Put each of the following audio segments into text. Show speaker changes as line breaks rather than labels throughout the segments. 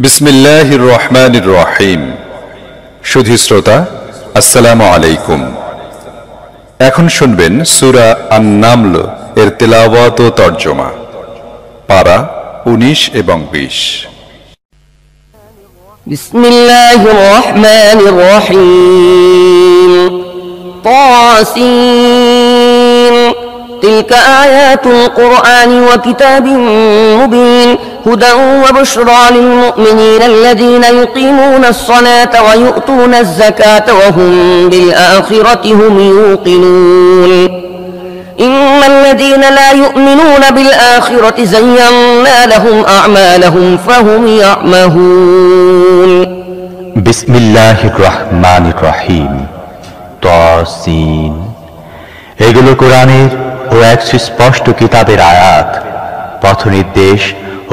বিসমিল্লাহির রহমানির রহিম। সুধী শ্রোতা, আসসালামু আলাইকুম। এখন শুনবেন সূরা আন-নামল এর তেলাওয়াত ও তরজমা, পারা 19 এবং 20।
বিসমিল্লাহির রহমানির রহিম। তাসিন তিলকা আয়াতুল কুরআনি ওয়া কিতাবিন মুবিন هدى وبشرى للمؤمنين الذين يقيمون الصلاة ويؤتون الزكاة وهم بالآخرة هم يوقنون إن الذين لا يؤمنون بالآخرة زينا لهم أعمالهم فهم يعمهون
بسم الله الرحمن الرحيم তাসিন। এগুলো কোরআনের ও এক সুস্পষ্ট কিতাবের আয়াত, পথনির্দেশ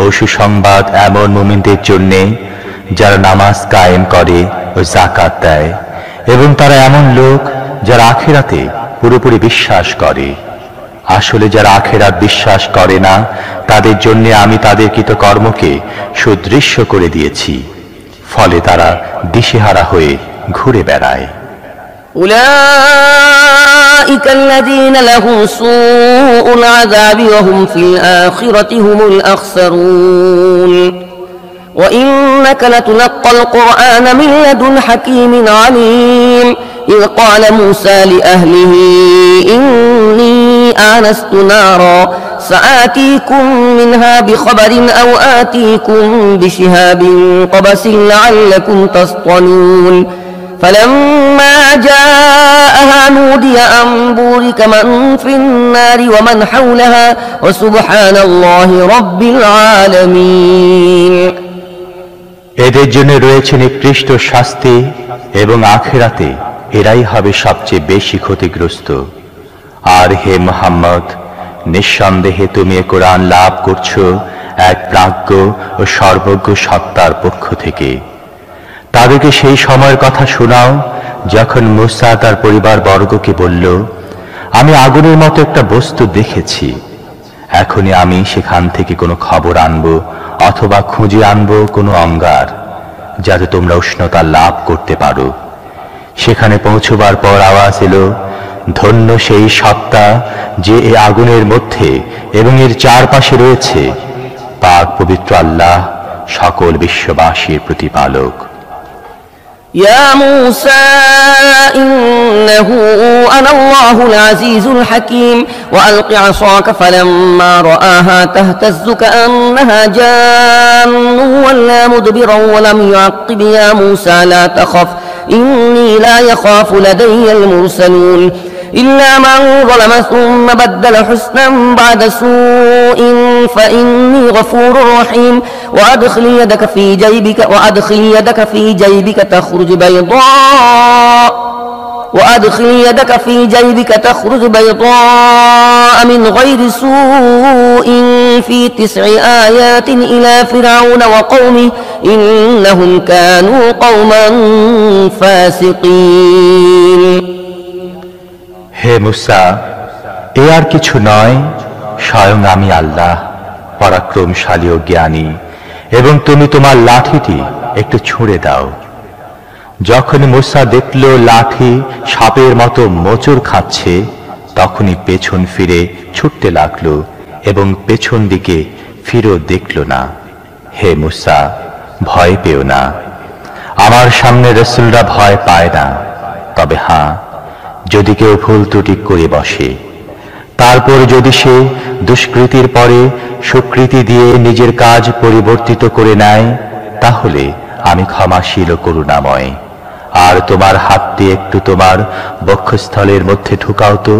ও সুসংবাদ এমন মুমিনদের জন্য যারা নামাজ কায়েম করে ও যাকাত দেয়, এবং তারা এমন লোক যারা আখিরাতে পুরোপুরি বিশ্বাস করে। আসলে যারা আখিরাত বিশ্বাস করে না, তাদের জন্য আমি তাদের কৃতকর্মকে সুদৃশ্য করে দিয়েছি, ফলে তারা দিশেহারা হয়ে ঘুরে বেড়ায়।
أولئك الذين لهم سوء العذاب وهم في الآخرة هم الأخسرون وإنك لتلقى القرآن من لدن حكيم عليم إذ قال موسى لأهله إني آنست نارا سآتيكم منها بخبر أو آتيكم بشهاب قبس لعلكم تصطلون فلما جاءها نودي أن بورك من في النار ومن حولها وسبحان الله رب العالمين।
এদের জন্য রয়েছে নিকৃষ্ট শাস্তি, এবং আখিরাতে এরাই হবে সবচেয়ে বেশি ক্ষতিগ্রস্ত। আর হে মুহাম্মদ, নিঃসন্দেহে তুমি এ কোরআন লাভ করছো এক প্রাজ্ঞ ও সর্বজ্ঞ সত্তার পক্ষ থেকে। তাদেরকে সেই সময়ের কথা শোনাও যখন মুসা তার পরিবার বর্গকে বলল, আমি আগুনের মতো একটা বস্তু দেখেছি, এখনই আমি সেখান থেকে কোনো খবর আনবো অথবা খুঁজে আনবো কোনো অঙ্গার, যাতে তোমরা উষ্ণতা লাভ করতে পারো। সেখানে পৌঁছবার পর আওয়াজ এলো, ধন্য সেই সত্তা যে এই আগুনের মধ্যে এবং এর চারপাশে রয়েছে। পাক পবিত্র আল্লাহ সকল বিশ্ববাসীর প্রতিপালক।
يا موسى إنه أنا الله العزيز الحكيم وألق عصاك فلما رآها تهتز كأنها جان ولا مدبرا ولم يعقب يا موسى لا تخف إني لا يخاف لدي المرسلون إلا من ظلم ثم بدل حسنا بعد سوء فإني غفور رحيم وأدخل يدك في جيبك تخرج بيضاء من غير سوء في 9 آيات إلى فرعون وقومه إنهم كانوا قوما فاسقين।
হে মুসা, এ আর কিছু নয়, স্বয়ং আমি আল্লাহ পরাক্রমশালী ও জ্ঞানী, এবং তুমি তোমার লাঠিটি একটু ছুঁড়ে দাও। যখন মুসা দেখল লাঠি সাপের মতো মোচড় খাচ্ছে, তখনই পেছন ফিরে ছুটতে লাগলো এবং পেছন দিকে ফিরেও দেখল না। হে মুসা, ভয় পেও না, আমার সামনে রাসূলরা ভয় পায় না। তবে হ্যাঁ, যদি কেউ ভুল ত্রুটি করে বসে, তারপর যদি সে দুষ্কৃতির পরে সুকৃতি দিয়ে নিজের কাজ পরিবর্তিত করে নেয়, তাহলে আমি ক্ষমাশীল ও করুণাময়। আর তোমার হাত দিয়ে একটু তোমার বক্ষস্থলের মধ্যে ঢুকাও তো,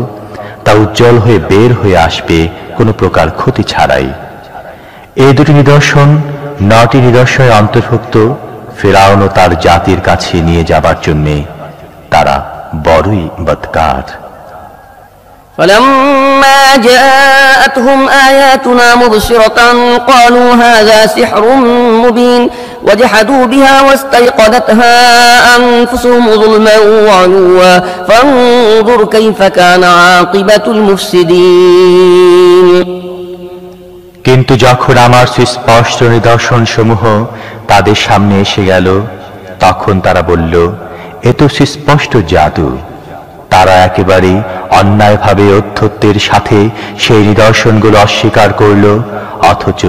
তা উজ্জ্বল হয়ে বের হয়ে আসবে কোনো প্রকার ক্ষতি ছাড়াই। এই দুটি নিদর্শন 9টি নিদর্শনে অন্তর্ভুক্ত ফিরআউন ও তার জাতির কাছে নিয়ে যাবার জন্যে তারা বড়ই বদকার।
فلما جاءتهم آياتنا مبصرة قالوا هذا سحر مبين وجحدوا بها واستيقنتها أنفسهم ظلما وعلوا فانظر كيف كان عاقبة المفسدين।
কিন্তু যখন আমার সুস্পষ্ট নিদর্শন সমূহ তাদের সামনে এসে গেল, তখন তারা বলল, এ তো সুস্পষ্ট জাদু। তারা একেবারে অন্যায়ভাবে অধ্যত্বের সাথে সেই নিদর্শনগুলো অস্বীকার করল, অথচ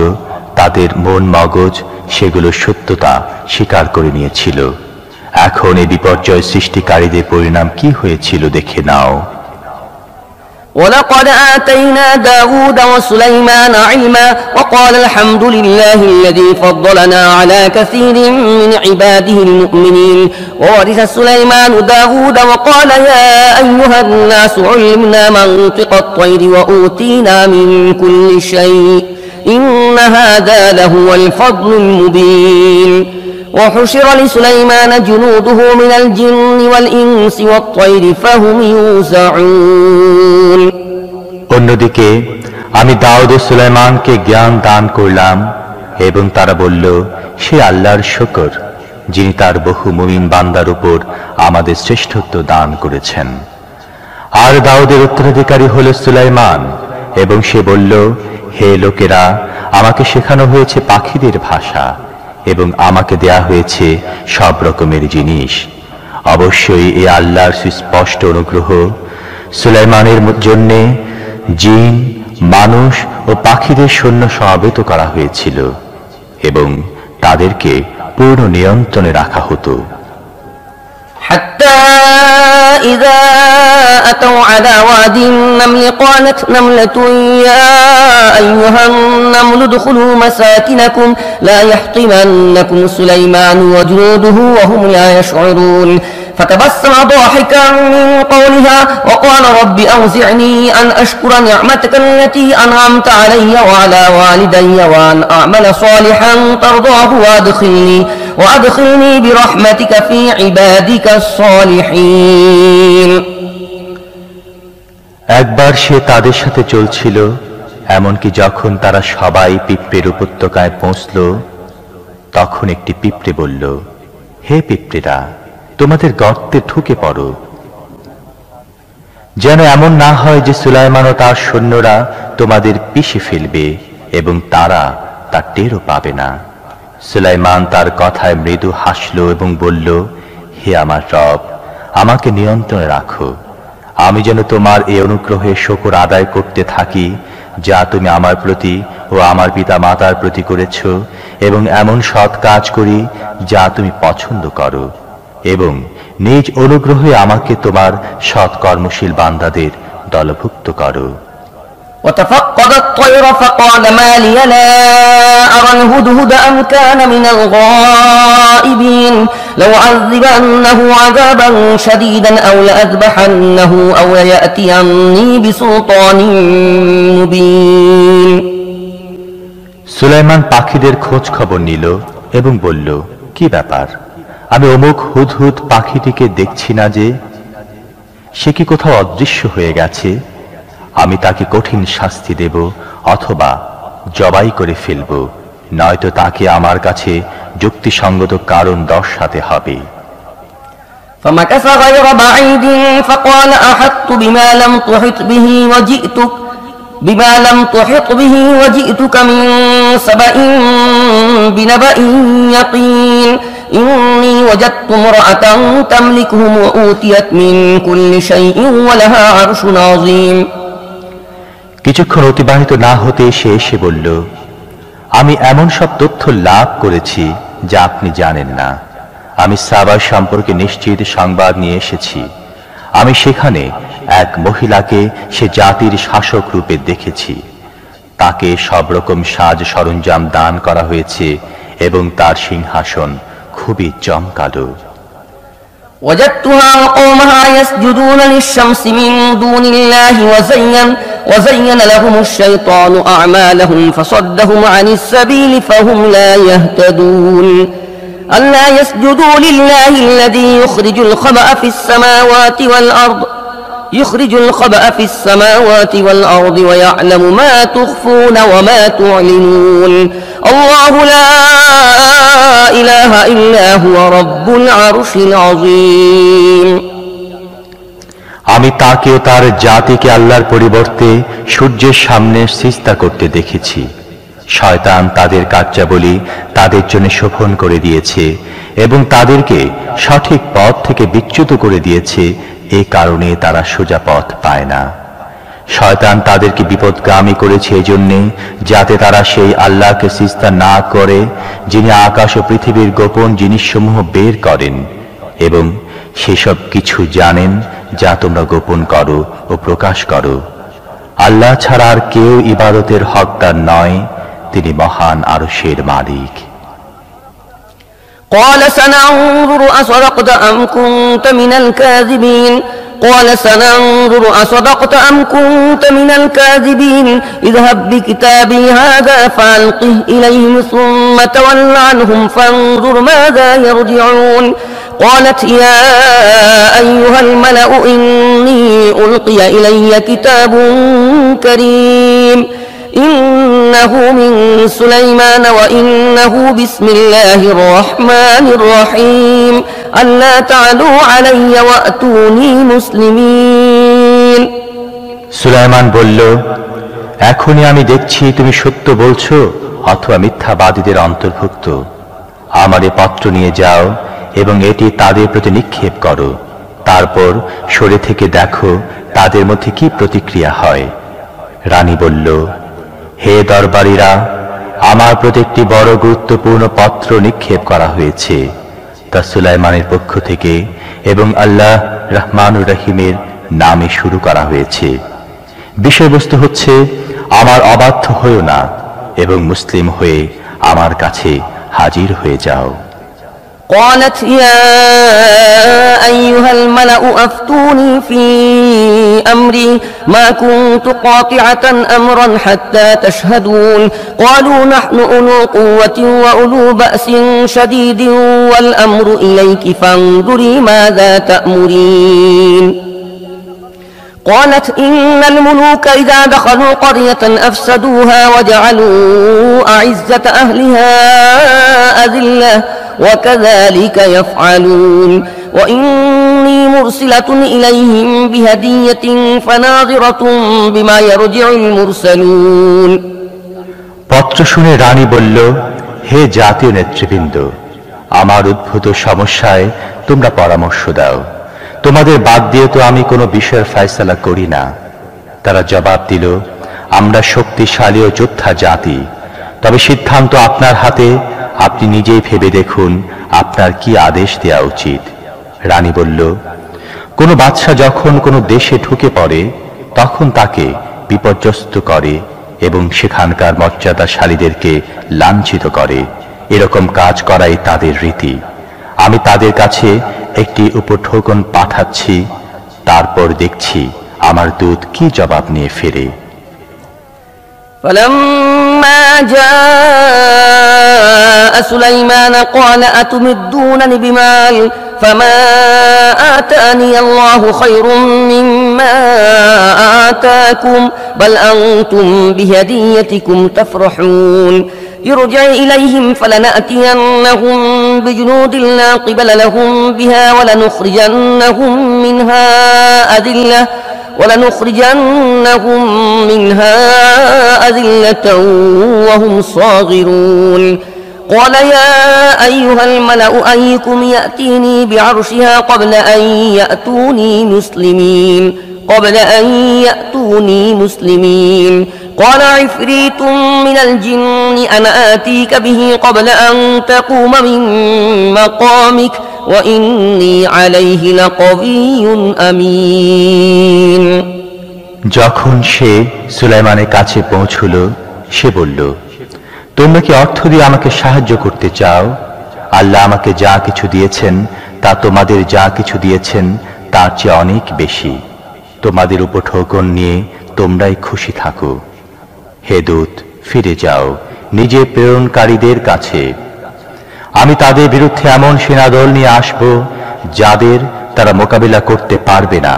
তাদের মন মগজ সেগুলো সত্যতা স্বীকার করে নিয়েছিল। এখন এই বিপর্যয় সৃষ্টিকারীদের পরিণাম কি হয়েছিল দেখে নাও।
ولقد آتينا داود وسليمان علما وقال الحمد لله الذي فضلنا على كثير من عباده المؤمنين وورث سليمان داود وقال يا أيها الناس علمنا منطق الطير وأوتينا من كل شيء إن هذا لهو الفضل المبين وحشر لسليمان جنوده من الجن والإنس والطير فهم يوزعون
অন্যদিকে আমি দাউদ ও সুলাইমানকে জ্ঞান দান করলাম এবং তারা বলল, সে আল্লাহর শুকর যিনি তার বহু মুমিন বান্দার উপর আমাদের শ্রেষ্ঠত্ব দান করেছেন। আর দাউদের উত্তরাধিকারী হল সুলাইমান, এবং সে বলল, হে লোকেরা, আমাকে শেখানো হয়েছে পাখিদের ভাষা এবং আমাকে দেয়া হয়েছে সব রকমের জিনিস। অবশ্যই এ আল্লাহর সুস্পষ্ট অনুগ্রহ। সুলাইমানের জন্য জিন, মানুষ ও পাখিদের সৈন্য সমবেত করা হয়েছিল এবং তাদেরকে পূর্ণ নিয়ন্ত্রণে রাখা হতো।
حتى إذا أتوا على واد النمل قالت نملة يا أيها النمل ادخلوا مساكنكم لا يحطمنكم سليمان وجنوده وهم لا يشعرون فتبسم ضاحكا من قولها وقال رب أوزعني أن أشكر نعمتك التي أنعمت علي وعلى والدي وأن أعمل صالحا ترضاه وأدخلني برحمتك في عبادك الصالحين
একবার সে তাদের সাথে চলছিল, এমনকি যখন তারা সবাই পিঁপড়ের উপত্যকায় পৌঁছল, তখন একটি পিঁপড়ে বলল, হে পিঁপড়েরা, তোমাদের গর্তে ঢুকে পড়ো, যেন এমন না হয় যে সুলাইমান ও তার সৈন্যরা তোমাদের পিষে ফেলবে এবং তারা তা টেরও পাবে না। সুলাইমান তার কথায় মৃদু হাসল এবং বলল, হে আমার রব, আমাকে নিয়ন্ত্রণে রাখো, আমি যেন তোমার এই অনুগ্রহের শুকর আদায় করতে থাকি যা তুমি আমার প্রতি ও আমার পিতা মাতার প্রতি করেছ, এবং এমন সৎ কাজ করি যা তুমি পছন্দ করো, এবং নিজ অনুগ্রহে আমাকে তোমার সৎ কর্মশীল বান্দাদের দলভুক্ত করো।
وتفقد الطير فقال ما لي لا أرى الهدهد أم كان من الغائبين لأعذبنه عذابا شديدا أو لأذبحنه أو ليأتيني بسلطان مبين
সুলাইমান পাখিদের খোঁজ খবর নিল এবং বলল, কি ব্যাপার, আমি অমুক হুদহুদ পাখিটিকে দেখছি না যে? সে কি কোথাও অদৃশ্য হয়ে গেছে? আমি তাকে কঠিন শাস্তি দেব অথবা জবাই করে ফেলব, নয়তো তাকে আমার কাছে যুক্তিসঙ্গত কারণ দর্শাতে হবে।
فمكث غير بعيد فقال أحطت بما لم تحط به وجئتك من سبأ بنبأ يقين إني وجدت امرأة تملكهم وأوتيت من كل شيء ولها عرش عظيم
কিছুক্ষণ অতিবাহিত না হতে সে এসে বলল, আমি এমন সব তথ্য লাভ করেছি যা আপনি জানেন না। আমি সাবা সম্পর্কে নিশ্চিত সংবাদ নিয়ে এসেছি। আমি সেখানে এক মহিলাকে সে জাতির শাসক রূপে দেখেছি। তাকে সব রকম সাজ সরঞ্জাম দান করা হয়েছে এবং তার সিংহাসন খুবই চমকালো।
وجدتها وقومها يسجدون للشمس من دون الله وزين لهم الشيطان أعمالهم فصدهم عن السبيل فهم لا يهتدون ألا يسجدوا لله الذي يخرج الخبأ في السماوات والأرض ويعلم ما تخفون وما تعلنون الله لا إله إلا هو رب العرش العظيم
আমি তাকে ও তার জাতিকে আল্লাহর পরিবর্তে সূর্যের সামনে সিজদা করতে দেখেছি। শয়তান তাদের কার্যাবলী তাদের জন্য শোভন করে দিয়েছে এবং তাদেরকে সঠিক পথ থেকে বিচ্যুত করে দিয়েছে। এই কারণে তারা সোজা পথ পায় না। শয়তান তাদেরকে বিপদগামী করেছে এজন্যে যাতে তারা সেই আল্লাহকে সিজদা না করে যিনি আকাশ ও পৃথিবীর গোপন জিনিসসমূহ বের করেন এবং সেসব কিছু জানেন যা তোমরা গোপন করো ও প্রকাশ করো। আল্লাহ ছাড়া আর কেউ ইবাদতের হকদার নয়, তিনি মহান আরশের মালিক।
قال سننظر أصدقت أم كنت من الكاذبين قال سننظر أصدقت أم كنت من الكاذبين اذهب بكتابي هذا فألقه إليهم ثم تول عنهم فانظر ماذا يرجعون قالت يا أيها الملأ إني ألقي إلي كتاب كريم إنه من سليمان وإنه بسم الله الرحمن الرحيم ألا تعلوا علي وأتوني مسلمين
সুলাইমান বলল, এখনই আমি দেখছি তুমি সত্য বলছো অথবা মিথ্যাবাদীদের অন্তর্ভুক্ত। আমার এ পত্র নিয়ে যাও এবং এটি তাদের প্রতি নিক্ষেপ করো, তারপর সরে থেকে দেখো তাদের মধ্যে কি প্রতিক্রিয়া হয়। রানী বলল, হে দরবারীরা, আমার প্রতি একটি বড় গুরুত্বপূর্ণ পত্র নিক্ষেপ করা হয়েছে, তা সুলাইমানের পক্ষ থেকে এবং আল্লাহ রহমানুর রহিমের নামে শুরু করা হয়েছে। বিষয়বস্তু হচ্ছে, আমার অবাধ্য হয়েও না এবং মুসলিম হয়ে আমার কাছে হাজির হয়ে যাও।
قالت يا أيها الملأ أفتوني في أمري ما كنت قاطعة أمرا حتى تشهدون قالوا نحن أولو قوة وأولو بأس شديد والأمر إليك فانظري ماذا تأمرين قالت إن الملوك إذا دخلوا قرية أفسدوها وجعلوا أعزة أهلها أذلة وكذلك يفعلون وإني مرسلة إليهم بهدية فناظرة بما يرجع المرسلون
পত্র শুনে রানী বলল, হে জাতীয় নেতৃবৃন্দ, আমার উদ্ভূত সমস্যায় তোমরা পরামর্শ দাও। তোমাদের বাদ দিয়ে তো আমি কোনো বিষয়ের ফয়সালা করি না। তারা জবাব দিল, আমরা শক্তিশালী ও যোদ্ধা জাতি, তবে সিদ্ধান্ত আপনার হাতে, আপনি নিজেই ভেবে দেখুন আপনার কি আদেশ দেওয়া উচিত। রানী বলল, কোনো বাদশা যখন কোনো দেশে ঢুকে পড়ে তখন তাকে বিপর্যস্ত করে এবং সেখানকার মর্যাদাশালীদেরকে লাঞ্ছিত করে, এরকম কাজ করাই তাদের রীতি। আমি তাদের কাছে একটি উপঢৌকন পাঠাচ্ছি, তারপর দেখছি আমার দূত কি জবাব নিয়ে ফেরে।
فلما جاء سليمان قال أتمدونني بمال فما آتاني الله خير مما آتاكم بل أنتم بهديتكم تفرحون ارجع إليهم فلنأتينهم بجنود لا قبل لهم بها ولنخرجنهم منها أذلة وهم صاغرون قال يا أيها الملأ أيكم يأتيني بعرشها قبل أن يأتوني مسلمين قال عفريت من الجن أنا آتيك به قبل أن تقوم من مقامك وإني عليه لقوي أمين
যখন সে সুলাইমানের কাছে পৌঁছল, সে বলল, তোমরা কি অর্থ দিয়ে আমাকে সাহায্য করতে চাও? আল্লাহ আমাকে যা কিছু দিয়েছেন তা তোমাদের যা কিছু দিয়েছেন তার চেয়ে অনেক বেশি। তোমাদের উপঢৌকন নিয়ে তোমরাই খুশি থাকো। হে দূত, ফিরে যাও নিজে প্রেরণকারীদের কাছে। আমি তাদের বিরুদ্ধে এমন সেনাদল নিয়ে আসব যাদের তারা মোকাবিলা করতে পারবে না,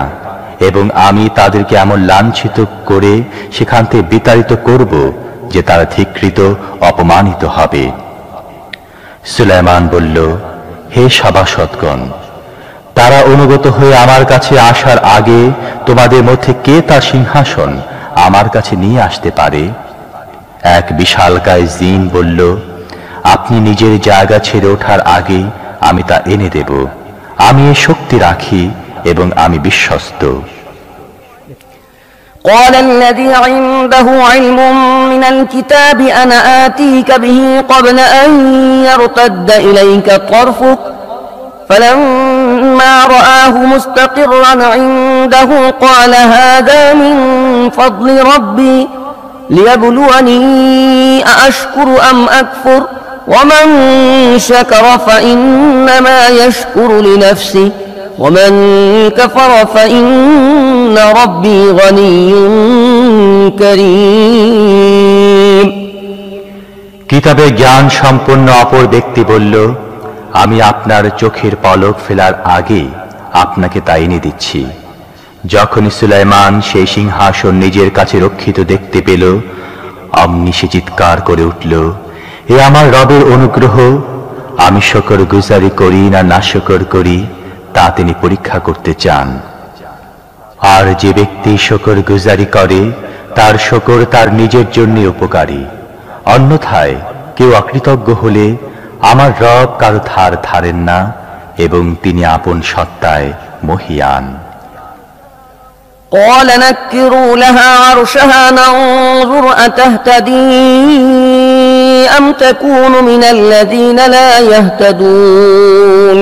এবং আমি তাদেরকে এমন লাঞ্ছিত করে সেখান থেকে বিতাড়িত করব যে তারা ধিক্কৃত অপমানিত হবে। সুলাইমান বলল, হে সভাসদগণ, তারা অনুগত হয়ে আমার কাছে আসার আগে তোমাদের মধ্যে কে তার সিংহাসন আমার কাছে নিয়ে আসতে পারে? এক বিশালকায় জিন বলল, আপনি নিজের জায়গা ছেড়ে ওঠার আগে আমি তা এনে দেব। আমি এ শক্তি রাখি এবং আমি বিশ্বস্ত।
قال الذي عنده علم من الكتاب أنا آتيك به قبل أن يرتد إليك طرفك فلما رآه مستقرا عنده قال هذا من فضل ربي ليبلوني أأشكر أم أكفر ومن شكر فإنما يشكر لنفسه ومن كفر فإن ربي غني كريم।
কিতাবে জ্ঞান সম্পন্ন অপর ব্যক্তি বলল, আমি আপনার চোখের পলক ফেলার আগে আপনাকে তা এনে দিচ্ছি। যখনই সুলাইমান সেই সিংহাসন নিজের কাছে রক্ষিত দেখতে পেল, অমনি সে চিৎকার করে উঠল, এ আমার রবের অনুগ্রহ। আমি শুকর গুজারি করি না নাশুকর করি তা তিনি পরীক্ষা করতে চান। আর যে ব্যক্তি শুকর গুজারি করে তার শুকর তার নিজের জন্য উপকারী। অন্যথায় কেউ অকৃতজ্ঞ হলে আমার রব কারো ধার ধারেন না এবং তিনি আপন সত্তায় মহিয়ান।
قال نكروا لها عرشها ننظر أتهتدي أم تكون من الذين لا يهتدون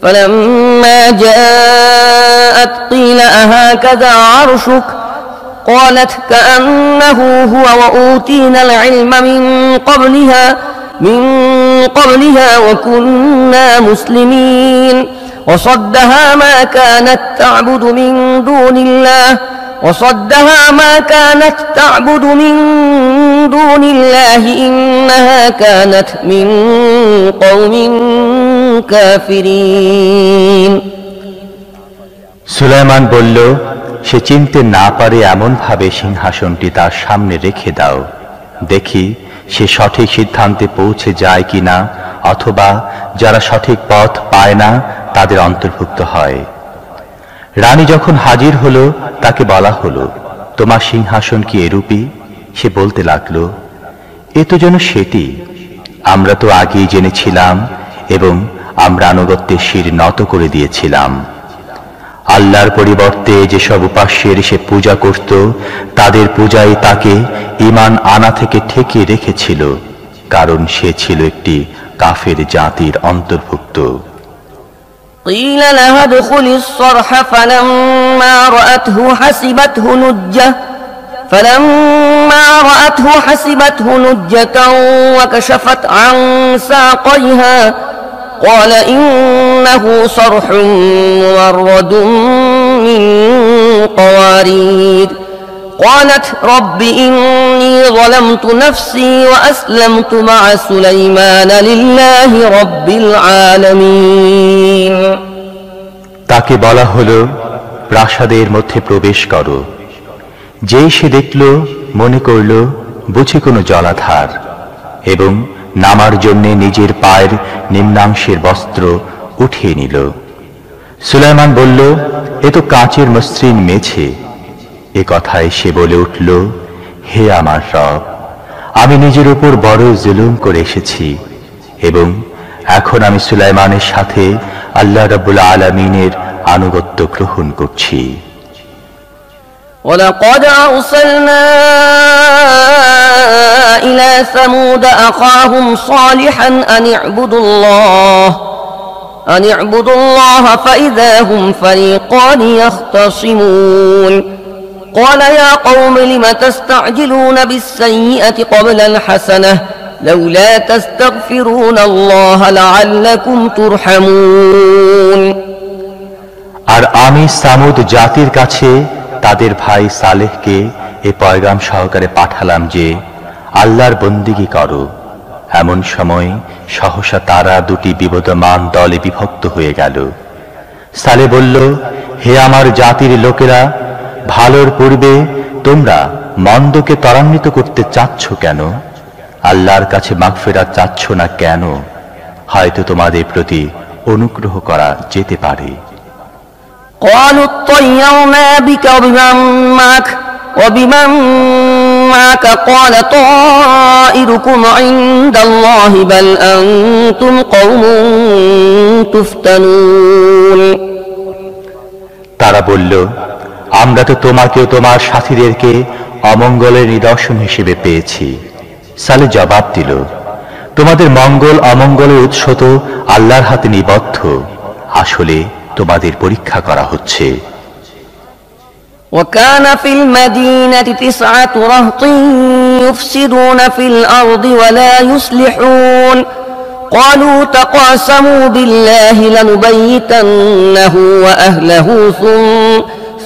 فلما جاءت قيل أهكذا عرشك قالت كأنه هو وأوتينا العلم من قبلها وكنا مسلمين وصدها ما كانت تعبد من دون الله إنها كانت من قوم কাফিরিন।
সুলাইমান বলল, সে চিনতে না পারে এমন ভাবে সিংহাসনটি তার সামনে রেখে দাও, দেখি সে সঠিক সিদ্ধান্তে পৌঁছে যায় কিনা, অথবা যারা সঠিক পথ পায় না তাদের অন্তর্ভুক্ত হয়। রানী যখন হাজির হলো তাকে বলা হলো, তোমার সিংহাসন কি এরূপী? সে বলতে লাগলো, এ তো যেন সেটি, আমরা তো আগেই জেনেছিলাম এবং আমরা আনুগত্যের শির নত করে দিয়েছিলাম। আল্লাহর পরিবর্তে যেসব উপাস্যের সে পূজা করত তাদের পূজাই তাকে ঈমান আনা থেকে ঠেকিয়ে রেখেছিল, কারণ সে ছিল একটি কাফের জাতির অন্তর্ভুক্ত।
قيل لها ادخل الصرح فلما رأته حسبته نجة وكشفت عن ساقيها قال إنه صرح ممرد من قوارير قالت رب إني ظلمت نفسي وأسلمت مع سليمان لله رب العالمين।
তাকে বলা হলো, প্রাসাদের মধ্যে প্রবেশ করো। যেই সে দেখল, মনে করল বুঝি কোনো জলাধার, এবং নামার জন্য নিজের পায়ের নিম্নাংশের বস্ত্র উঠিয়ে নিল। সুলাইমান বলল, এ তো কাঁচের মসৃণ মেঝে। এ কথায় সে বলে উঠল, হে আমার রব, আমি নিজের উপর বড় জুলুম করে এসেছি এবং এখন আমি সুলাইমানের সাথে আল্লাহ রাব্বুল আলামিনের আনুগত্য গ্রহণ করছি।
ولقد أرسلنا إلى ثمود أخاهم صالحا أن اعبدوا الله فإذا هم فريقان يختصمون قال يا قوم لم تستعجلون بالسيئة قبل الحسنة لولا تستغفرون الله لعلكم ترحمون।
আর আমি সামুদ জাতির কাছে তাদের ভাই সালেহকে এ পয়গাম সহকারে পাঠালাম যে আল্লাহর বন্দিগি করো। এমন সময় সহসা তারা দুটি বিবদমান দলে বিভক্ত হয়ে গেল। সালেহ বলল, হে আমার জাতির লোকেরা, ভালোর পূর্বে তোমরা মন্দকে ত্বরান্বিত করতে চাচ্ছ কেন? আল্লাহর কাছে মাগফিরাত চাচ্ছ না কেন? হয়তো তোমাদের প্রতি অনুগ্রহ করা যেতে পারে।
قالوا اطيرنا بك وبمن معك قال طائركم عند الله بل أنتم قوم تفتنون
তারা বলল, আমরা তো তোমাকে ও তোমার সাথীদেরকে অমঙ্গলের নিদর্শন হিসেবে পেয়েছি। সালেহ জবাব দিল, তোমাদের মঙ্গল অমঙ্গলের উৎস তো আল্লাহর হাতে নিবদ্ধ, আসলে তোমাদের পরীক্ষা করা হচ্ছে।
وكان في المدينة 9 رهط يفسدون في الأرض ولا يصلحون قالوا تقاسموا بالله لنبيتنه وأهله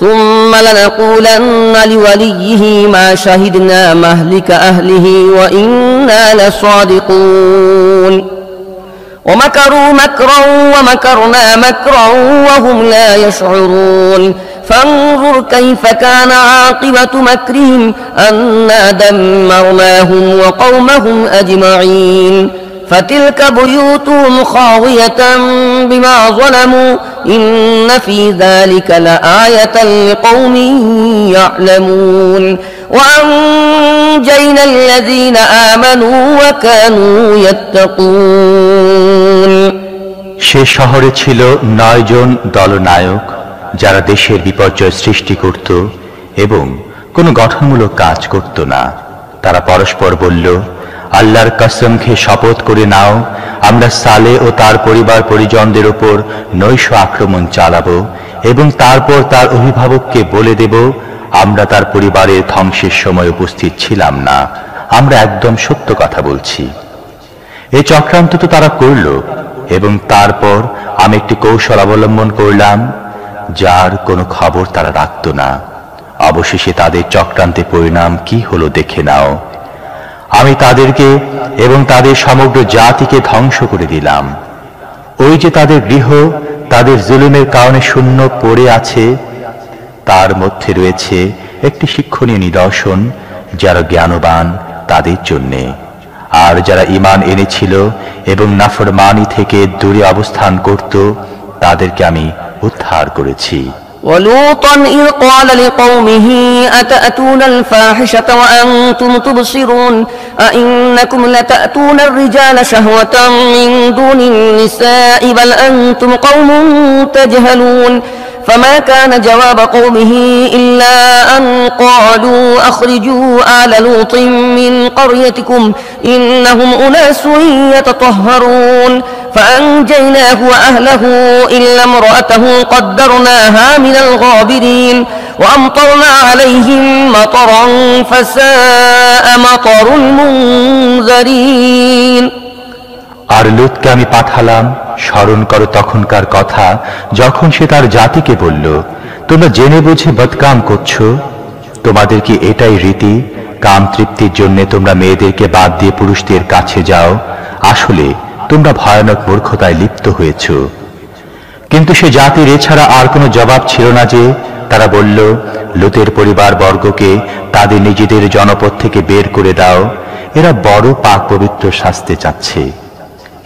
ثم لنقولن لوليه ما شهدنا مهلك أهله وإنا لصادقون ومكروا مكرا ومكرنا مكرا وهم لا يشعرون فانظر كيف كان عاقبة مكرهم أنا دمرناهم وقومهم أجمعين فتلك بيوتهم خاوية بما ظلموا إن في ذلك لآية لقوم يعلمون وأنجينا الذين آمنوا وكانوا يتقون
সে শহরে ছিল 9 জন দলনায়ক, যারা দেশের বিপর্যয় সৃষ্টি করত এবং কোনো গঠনমূলক কাজ করত না। তারা পরস্পর বলল, আল্লাহর কসম খেয়ে শপথ করে নাও, আমরা সালেহ ও তার পরিবার পরিজনদের উপর নৈশ আক্রমণ চালাবো এবং তারপর তার অভিভাবককে বলে দেব, আমরা তার পরিবারের ধ্বংসের সময় উপস্থিত ছিলাম না, আমরা একদম সত্য কথা বলছি। এই চক্রান্ত তো তারা করল এবং তারপর আমি একটি কৌশল অবলম্বন করলাম, যার কোনো খবর তারা রাখত না। অবশেষে তাদের চক্রান্তের পরিণাম কি হলো দেখে নাও। আমি তাদেরকে এবং তাদের সমগ্র জাতিকে ধ্বংস করে দিলাম। ওই যে তাদের গৃহ তাদের জুলুমের কারণে শূন্য পড়ে আছে, তার মধ্যে রয়েছে একটি শিক্ষণীয় নিদর্শন, যারা জ্ঞানবান তাদের জন্যে। আর যারা ঈমান এনেছিল এবং নাফরমানি থেকে দূরে অবস্থান করত, তাদেরকে আমি উদ্ধার করেছি।
ولوطا إذ قال لقومه أتأتون الفاحشة وأنتم تبصرون أئنكم لتأتون الرجال شهوة من دون النساء بل أنتم قوم تجهلون فما كان جواب قومه إلا أن قالوا أخرجوا آل لوط من قريتكم إنهم أناس يتطهرون فأنجيناه وأهله إلا امرأته قدرناها من الغابرين وأمطرنا عليهم مطرا فساء مطر المنذرين
আর লুতকে আমি পাঠালাম, স্মরণ করো তখনকার কথা যখন সে তার জাতিকে বলল, তোমরা জেনে বুঝে বদকাম করছো। তোমাদের কি এটাই রীতি? কাম তৃপ্তির জন্য তোমরা মেয়েদেরকে বাদ দিয়ে পুরুষদের কাছে যাও। আসলে তোমরা ভয়ানক মূর্খতায় লিপ্ত হয়েছ। কিন্তু সে জাতির এছাড়া আর কোনো জবাব ছিল না যে তারা বলল, লুতের পরিবার বর্গকে তাদের নিজেদের জনপদ থেকে বের করে দাও, এরা বড় পাক পবিত্র শাস্তে চাচ্ছে।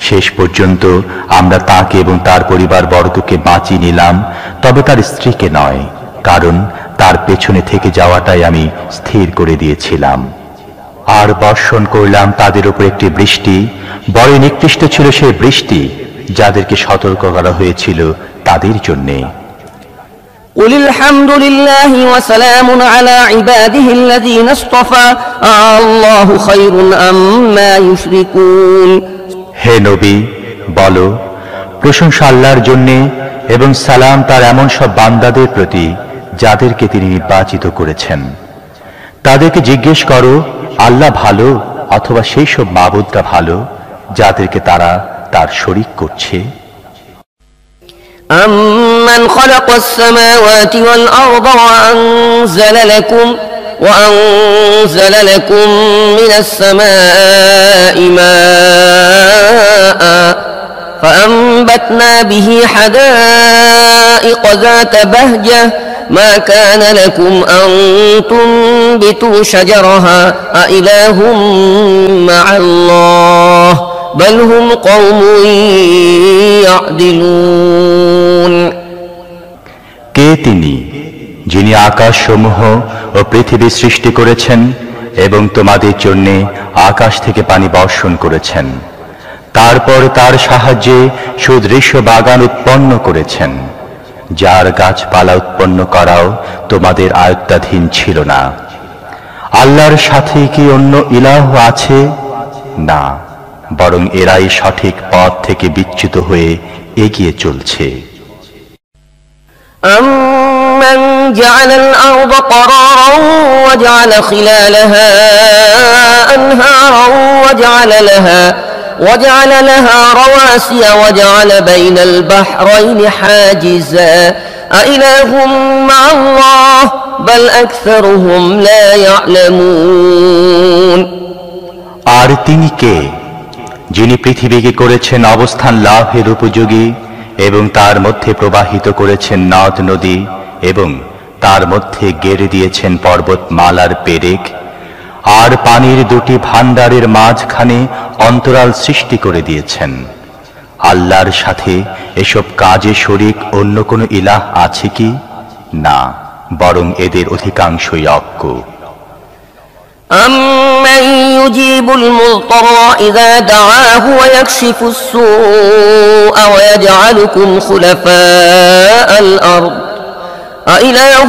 শেষ পর্যন্ত আমরা তাকে এবং তার পরিবার বর্গকে বাঁচিয়ে নিলাম, তবে তার স্ত্রীকে নয়, কারণ তার পেছনে থেকে যাওয়াটাই আমি স্থির করে দিয়েছিলাম। আর বর্ষণ করলাম তাদের উপর একটি বৃষ্টি, বড় নিকৃষ্ট ছিল সেই বৃষ্টি যাদেরকে সতর্ক করা হয়েছিল তাদের জন্যে।
قل الحمد لله وسلام على عباده الذين اصطفى الله خير أما يشركون
হে নবী, বলো, প্রশংসা আল্লাহর জন্যে এবং সালাম তার এমন সব বান্দাদের প্রতি যাদেরকে তিনি নির্বাচিত করেছেন। তাদেরকে জিজ্ঞেস করো, আল্লাহ ভালো অথবা সেই সব মাবুদরা ভালো যাদেরকে তারা তার শরীক করছে?
أمن خلق السماوات والأرض وأنزل لكم من السماء ماء فأنبتنا به حدائق ذات بهجة ما كان لكم أن تنبتوا شجرها أإله مع الله بل هم قوم يعدلون
কে তিনি যিনি আকাশসমূহ ও পৃথিবী সৃষ্টি করেছেন এবং তোমাদের জন্য আকাশ থেকে পানি বর্ষণ করেছেন। তারপর তার সাহায্যে সুদৃশ্য বাগান উৎপন্ন করেছেন, যার গাছপালা উৎপন্ন করাও তোমাদের আয়ত্তাধীন ছিল না। আল্লাহর সাথে কি অন্য ইলাহ আছে? না, বরং এরাই সঠিক পথ থেকে বিচ্যুত হয়ে এগিয়ে চলছে।
أَمَّنْ جَعَلَ الْأَرْضَ قَرَارًا وَجَعَلَ خِلَالَهَا أَنْهَارًا وَجَعَلَ لَهَا رَوَاسِيَ وَجَعَلَ بَيْنَ الْبَحْرَيْنِ حَاجِزًا أَإِلَٰهٌ مَّعَ اللَّهِ بَلْ أَكْثَرُهُمْ لَا يَعْلَمُونَ।
আর তিনি কে, যিনি পৃথিবীকে করেছেন অবস্থান লাভের উপযোগী এবং তার মধ্যে প্রবাহিত করেছেন নদ নদী এবং তার মধ্যে গেড়ে দিয়েছেন পর্বতমালার পেরেক, আর পানির দুটি ভাণ্ডারের মাঝখানে অন্তরাল সৃষ্টি করে দিয়েছেন। আল্লাহর সাথে এসব কাজে শরীক অন্য কোনো ইলাহ আছে কি? না, বরং এদের অধিকাংশই অজ্ঞ।
أَمَّن يُجِيبُ الْمُضْطَرَّ إِذَا دَعَاهُ وَيَكْشِفُ السُّوءَ وَيَجْعَلُكُمْ خُلَفَاءَ الْأَرْضِ أَإِلَٰهٌ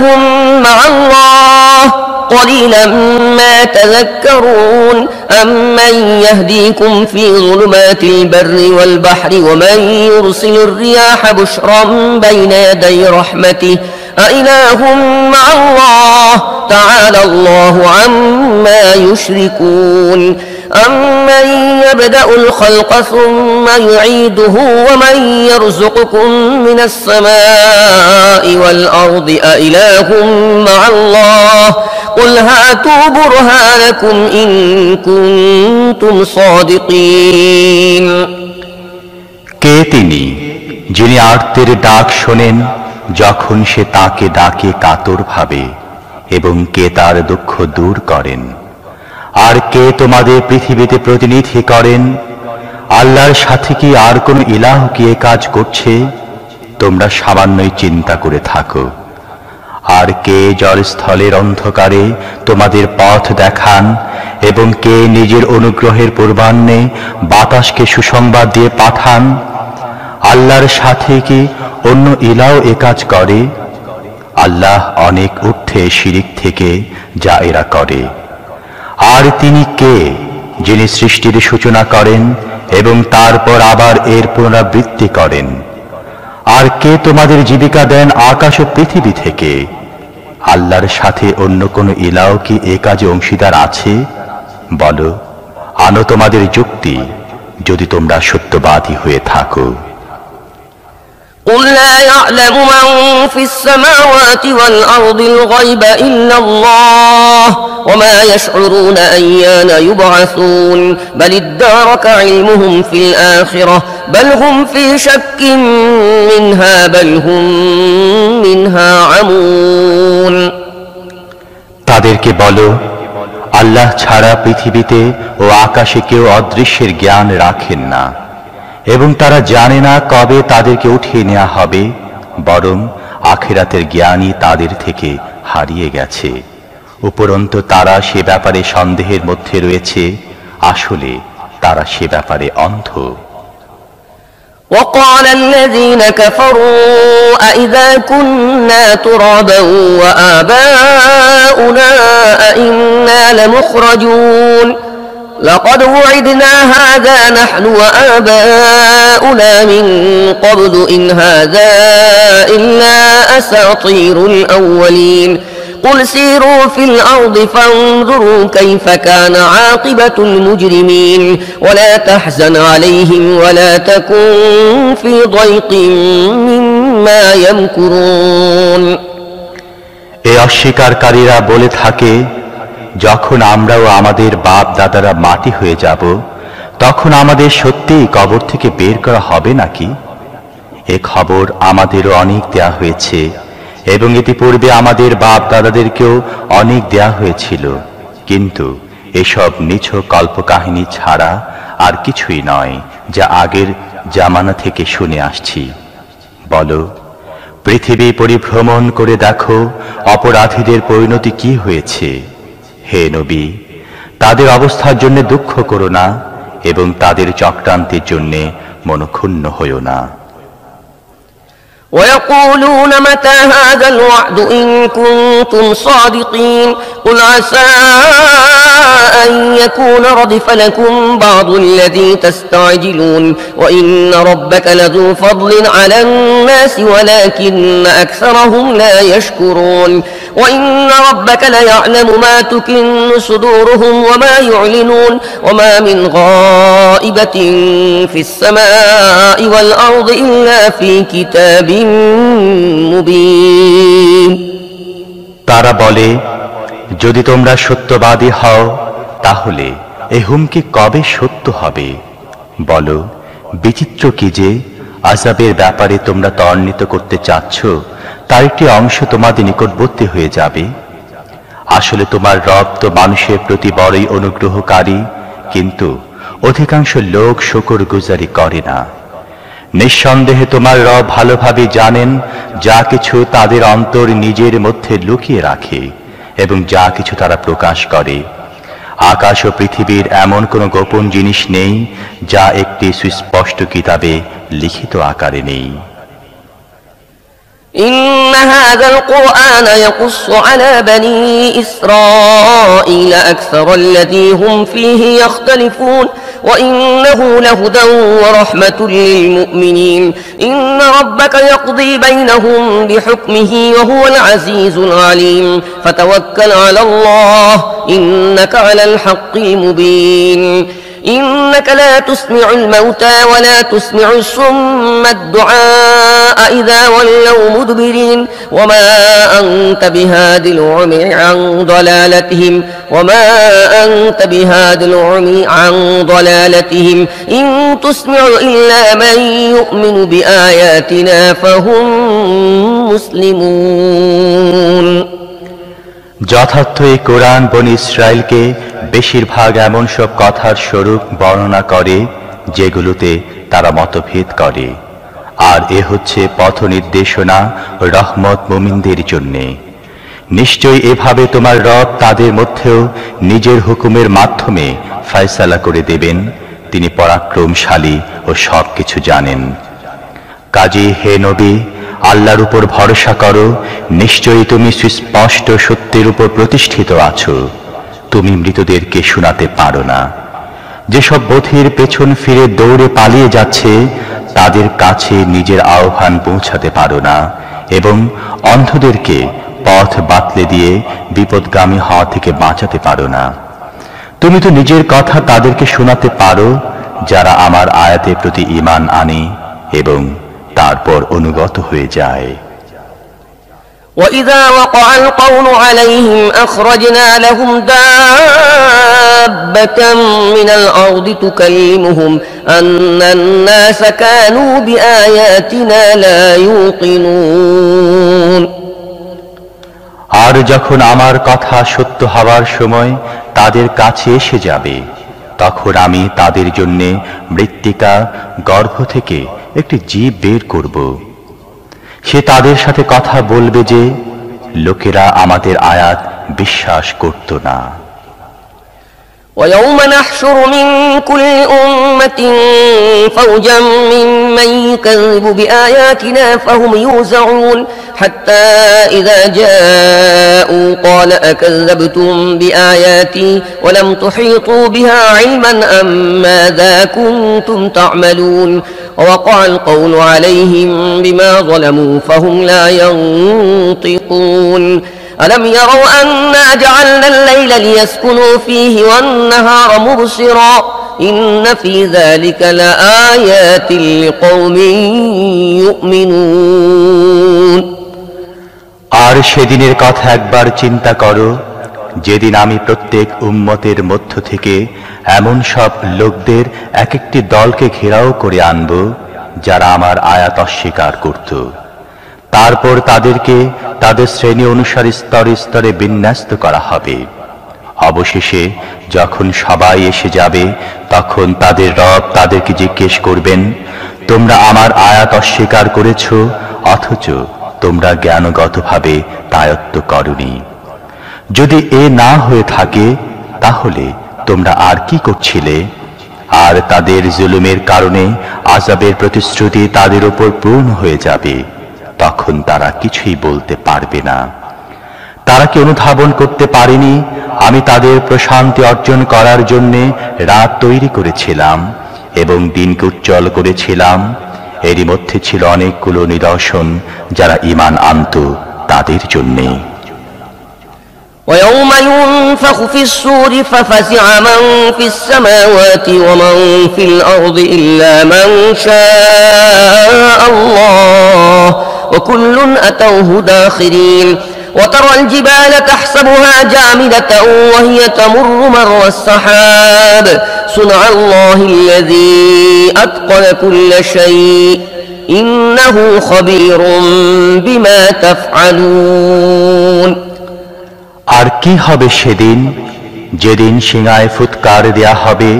مَّعَ اللَّهِ قَلِيلًا مَّا تَذَكَّرُونَ أَمَّن يَهْدِيكُمْ فِي ظُلُمَاتِ الْبَرِّ وَالْبَحْرِ وَمَن يُرْسِلُ الرِّيَاحَ بُشْرًا بَيْنَ يَدَيْ رَحْمَتِهِ أَإِلَٰهٌ مَّعَ اللَّهِ تعالى الله عما يشركون أمن يبدأ الخلق ثم يعيده ومن يرزقكم من السماء والأرض أإله مع الله قل هاتوا برهانكم إن كنتم صادقين।
কে তিনি, যিনি আর্তের ডাক শোনেন যখন সে তাকে ডাকে কাতর ভাবে, এবং কে তার দুঃখ দূর করেন? আর কে তোমাদের পৃথিবীতে প্রতিনিধি করেন? আল্লাহর সাথে কি আর কোন ইলাহ কি এ কাজ করছে? তোমরা সামান্যই চিন্তা করে থাকো। আর কে জলস্থলের অন্ধকারে তোমাদের পথ দেখান, এবং কে নিজের অনুগ্রহের পূর্বাহ্নে বাতাসকে সুসংবাদ দিয়ে পাঠান? আল্লাহর সাথে কি অন্য ইলাহ এ কাজ করে? আল্লাহ অনেক ঊর্ধ্বে শিরিক থেকে যা এরা করে। আর তিনি কে, যিনি সৃষ্টির সূচনা করেন এবং তারপর আবার এর পুনরাবৃত্তি করেন? আর কে তোমাদের জীবিকা দেন আকাশ ও পৃথিবী থেকে? আল্লাহর সাথে অন্য কোন ইলাহ কি এ কাজে অংশীদার আছে? বলো, আনো তোমাদের যুক্তি, যদি তোমরা সত্যবাদী হয়ে থাকো।
قل لا يعلم من في السماوات والأرض الغيب إلا الله وما يشعرون أيان يبعثون بل ادارك علمهم في الآخرة بل هم في شك منها بل هم منها عمون।
তাদেরকে বলো, আল্লাহ ছাড়া পৃথিবীতে ও আকাশে কেউ অদৃশ্যের জ্ঞান রাখেন না, এবং তারা জানে না কবে তাদেরকে উঠিয়ে নেওয়া হবে, বরং আখিরাতের জ্ঞানই তাদের থেকে হারিয়ে গেছে। উপরন্তু তারা সে ব্যাপারে সন্দেহের মধ্যে রয়েছে, আসলে তারা সে ব্যাপারে অন্ধ।
وقال الذين كفروا أئذا كنا ترابا وآباؤنا أئنا لمخرجون لقد وعدنا هذا نحن وآباؤنا من قبل إن هذا إلا أساطير الأولين قل سيروا في الأرض فانظروا كيف كان عاقبة المجرمين ولا تحزن عليهم ولا تكن في ضيق مما يمكرون।
এই অস্বীকারীরা বলে থাকে, যখন আমরা ও আমাদের বাপ দাদারা মাটি হয়ে যাব, তখন আমাদের সত্যিই কবর থেকে বের করা হবে নাকি? এ খবর আমাদেরও অনেক দেয়া হয়েছে, এবং ইতিপূর্বে আমাদের বাপ দাদাদেরকেও অনেক দেয়া হয়েছিল, কিন্তু এসব নিছক কল্পকাহিনী ছাড়া আর কিছুই নয়, যা আগের জামানা থেকে শুনে আসছি। বলো, পৃথিবী পরিভ্রমণ করে দেখো অপরাধীদের পরিণতি কি হয়েছে। হে নবী, তাদের অবস্থার জন্য দুঃখ করো না এবং তাদের চক্রান্তের জন্য মনক্ষুণ্ণ হইও না।
ويقولون متى هذا الوعد إن كنتم صادقين قل عسى أن يكون ردف لكم بعض الذي تستعجلون وإن ربك لذو فضل على الناس ولكن أكثرهم لا يشكرون وإن ربك ليعلم ما تكن صدورهم وما يعلنون وما من غائبة في السماء والأرض إلا في كتاب মুবিন।
তারা বলে, যদি তোমরা সত্যবাদী হও তাহলে এ হুমকি কবে সত্য হবে? বলো, বিচিত্র কি যে আযাবের ব্যাপারে তোমরা ত্বরান্বিত করতে চাচ্ছ, তার একটি অংশ তোমাদের নিকটবর্তী হয়ে যাবে। আসলে তোমার রব তো মানুষের প্রতি বড়ই অনুগ্রহকারী, কিন্তু অধিকাংশ লোক শুকরগুজারি করে না। নিঃসন্দেহে তোমার রব ভালোভাবে জানেন যা কিছু তাদের অন্তর নিজের মধ্যে লুকিয়ে রাখে এবং যা কিছু তারা প্রকাশ করে। আকাশ ও পৃথিবীর এমন কোনো গোপন জিনিস নেই যা একটি সুস্পষ্ট কিতাবে লিখিত আকারে নেই।
إن هذا القرآن يقص على بني إسرائيل أكثر الذي هم فيه يختلفون وإنه لهدى ورحمة للمؤمنين إن ربك يقضي بينهم بحكمه وهو العزيز العليم فتوكل على الله إنك على الحق المبين إنك لا تسمع الموتى ولا تسمع الصم الدعاء إذا ولوا مدبرين وما أنت بهاد العمي عن ضلالتهم إن تسمع إلا من يؤمن بآياتنا فهم مسلمون।
যথার্থ এই কোরআন বনি ইসরায়েলকে বেশিরভাগ এমন সব কথার স্বরূপ বর্ণনা করে যেগুলোতে তারা মতভেদ করে, আর এ হচ্ছে পথ নির্দেশনা ও রহমত মুমিনদের জন্যে। নিশ্চয়ই এভাবে তোমার রব তাদের মধ্যেও নিজের হুকুমের মাধ্যমে ফয়সালা করে দেবেন। তিনি পরাক্রমশালী ও সবকিছু জানেন। কাজী হে নবী, আল্লাহর উপর ভরসা করো, নিশ্চয়ই তুমি সুস্পষ্ট সত্যের উপর প্রতিষ্ঠিত আছো। তুমি মৃতদেরকে শোনাতে পারো না। যেসব বধির পেছন ফিরে দৌড়ে পালিয়ে যাচ্ছে তাদের কাছে নিজের আহ্বান পৌঁছাতে পারো না, এবং অন্ধদেরকে পথ বাতলে দিয়ে বিপদগামী হওয়া থেকে বাঁচাতে পারো না। তুমি তো নিজের কথা তাদেরকে শোনাতে পারো যারা আমার আয়াতের প্রতি ঈমান আনে এবং তারপর অনুগত হয়ে যায়।
وإذا وقع القول عليهم أخرجنا لهم دابة من الأرض تكلمهم أن الناس كانوا بآياتنا لا يوقنون।
আর যখন আমার কথা সত্য হওয়ার সময় তাদের কাছে এসে যাবে, তখন আমি তাদের জন্য মৃত্তিকা গর্ভ থেকে একটি জীব বের করব। সে তাদের সাথে কথা বলবে যে লোকেরা আমাদের আয়াত বিশ্বাস করত না।
ويوم نحشر من كل أمة فوجا ممن يكذب بآياتنا فهم يوزعون حتى إذا جاءوا قال أكذبتم بآياتي ولم تحيطوا بها علما أم ماذا كنتم تعملون ووقع القول عليهم بما ظلموا فهم لا ينطقون ألم يروا أنا جعلنا الليل ليسكنوا فيه والنهار مبصرا إن في ذلك لآيات لقوم يؤمنون।
আর সেদিনের কথা একবার চিন্তা করো যেদিন আমি প্রত্যেক উম্মতের মধ্য থেকে এমন সব লোকদের এক একটি দলকে ঘেরাও করে আনব যারা আমার আয়াত অস্বীকার করত। তারপর তাদেরকে তাদের শ্রেণী অনুসারে স্তরে স্তরে বিন্যস্ত করা হবে। অবশেষে যখন সবাই এসে যাবে তখন তাদের রব তাদেরকে জিজ্ঞেস করবেন, তোমরা আমার আয়াত অস্বীকার করেছ অথচ তোমরা জ্ঞানগতভাবে তা আয়ত্ত করনি। যদি এ না হয়ে থাকে তাহলে তোমরা আর কি করছিলে? আর তাদের জুলুমের কারণে আযাবের প্রতিশ্রুতি তাদের উপর পূর্ণ হয়ে যাবে, তখন তারা কিছুই বলতে পারবে না। তারা কি অনুধাবন করতে পারেনি আমি তাদের প্রশান্তি অর্জন করার জন্য রাত তৈরি করেছিলাম এবং দিনকে উজ্জ্বল করেছিলাম? এরই মধ্যে ছিল অনেকগুলো নিদর্শন যারা ঈমান আনত তাদের জন্যে।
ويوم ينفخ في الصور ففزع من في السماوات ومن في الأرض إلا من شاء الله وكل أتوه داخرين وترى الجبال تحسبها جامدة وهي تمر مر السحاب صنع الله الذي أتقن كل شيء إنه خبير بما تفعلون।
আর কি হবে সেদিন, যেদিন সিংহায় ফুৎকার দেয়া হবে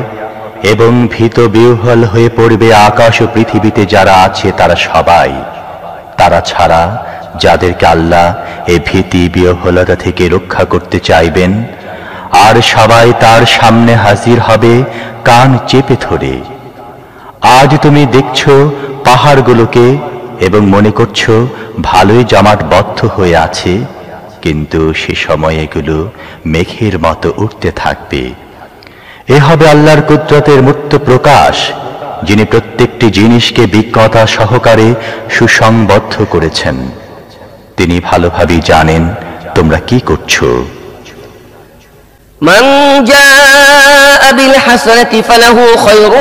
এবং ভীত বিহ্বল হয়ে পড়বে আকাশ ও পৃথিবীতে যারা আছে তারা সবাই, তারা ছাড়া যাদেরকে আল্লাহ এই ভীতি বিহ্বলতা থেকে রক্ষা করতে চাইবেন। আর সবাই তার সামনে হাজির হবে কান চেপে ধরে। আজ তুমি দেখছো পাহাড়গুলোকে এবং মনে করছো ভালোই জমাটবদ্ধ হয়ে আছে, কিন্তু সে সময় এগুলো মেঘের মতো উঠতে থাকবে। এ হবে আল্লাহর কুদরতের মূর্ত প্রকাশ, যিনি প্রত্যেকটি জিনিসকে বিজ্ঞতা সহকারে সুসংবদ্ধ করেছেন। তিনি ভালোভাবেই জানেন তোমরা কি করছো।
من جاء بالحسنة فله خير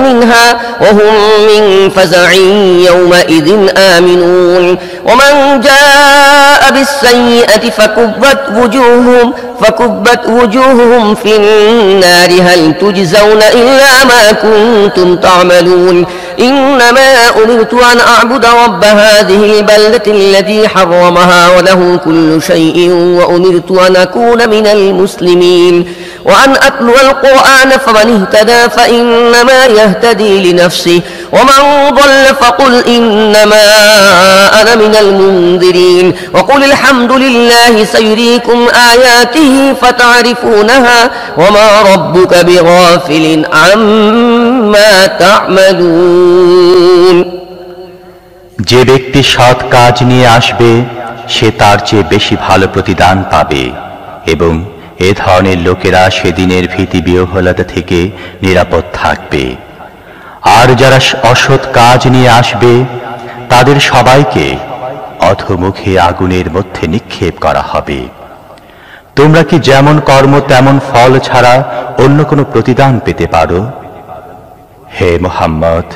منها وهم من فزع يومئذ آمنون ومن جاء بالسيئة فكبت وجوههم في النار هل تجزون إلا ما كنتم تعملون إنما أمرت أن أعبد رب هذه البلدة الذي حرمها وله كل شيء وأمرت أن أكون من المسلمين وأن أتلو القرآن فمن اهتدى فإنما يهتدي لنفسه ومن ضل فقل إنما أنا من المنذرين وقل الحمد لله سيريكم آياته فتعرفونها وما ربك بغافل عما تعملون।
যে ব্যক্তি সৎ কাজ নিয়ে আসবে সে তার চেয়ে বেশি ভালো প্রতিদান পাবে এবং এ ধরনের লোকেরা সেদিনের ভীতি বিহ্বলতা থেকে নিরাপদ থাকবে। আর যারা অসৎ কাজ নিয়ে আসবে তাদের সবাইকে অধোমুখে আগুনের মধ্যে নিক্ষেপ করা হবে। তোমরা কি যেমন কর্ম তেমন ফল ছাড়া অন্য কোনো প্রতিদান পেতে পারো? হে মুহাম্মদ,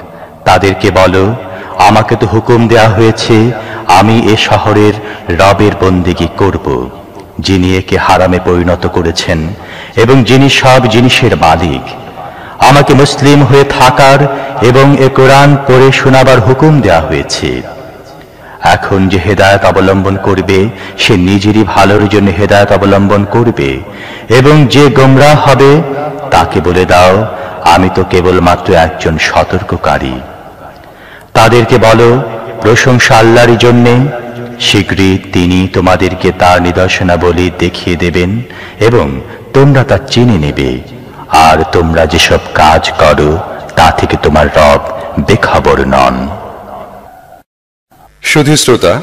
তাদেরকে বলো, আমাকে তো হুকুম দেয়া হয়েছে আমি এ শহরের রবের বন্দেগী করব, যিনি একে হারামে পরিণত করেছেন এবং যিনি সব জিনিসের মালিক। আমাকে মুসলিম হয়ে থাকার এবং এ কোরআন পড়ে শোনাবার হুকুম দেয়া হয়েছে। এখন যে হেদায়েত অবলম্বন করবে সে নিজেরই ভালোর জন্য হেদায়েত অবলম্বন করবে এবং যে গোমরাহ হবে তাকে বলে দাও আমি তো কেবলমাত্র একজন সতর্ককারী। তাদেরকে বলো, প্রশংসা আল্লাহরই জন্যে, শীঘ্রই তিনি তোমাদেরকে তার নিদর্শনাবলী দেখিয়ে দেবেন এবং তোমরা তা চিনে নেবে। আর তোমরা যেসব কাজ করো তা থেকে তোমার রব বেখবর নন।
শুধু শ্রোতা,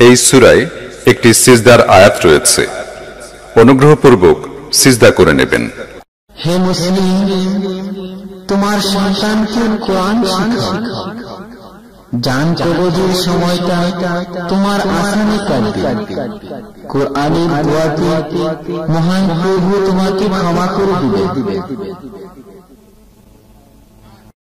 এই সূরায় একটি সিজদার আয়াত রয়েছে, অনুগ্রহপূর্বক সিজদা করে নেবেন।
হে মুসলিম, তোমার সন্তানকে কোরআন শেখাও। জান কবজের সময়টা তোমার আসানে কাটবে। কোরআনের দোয়াতে মহান প্রভু তোমাকে ক্ষমা করে দিবে।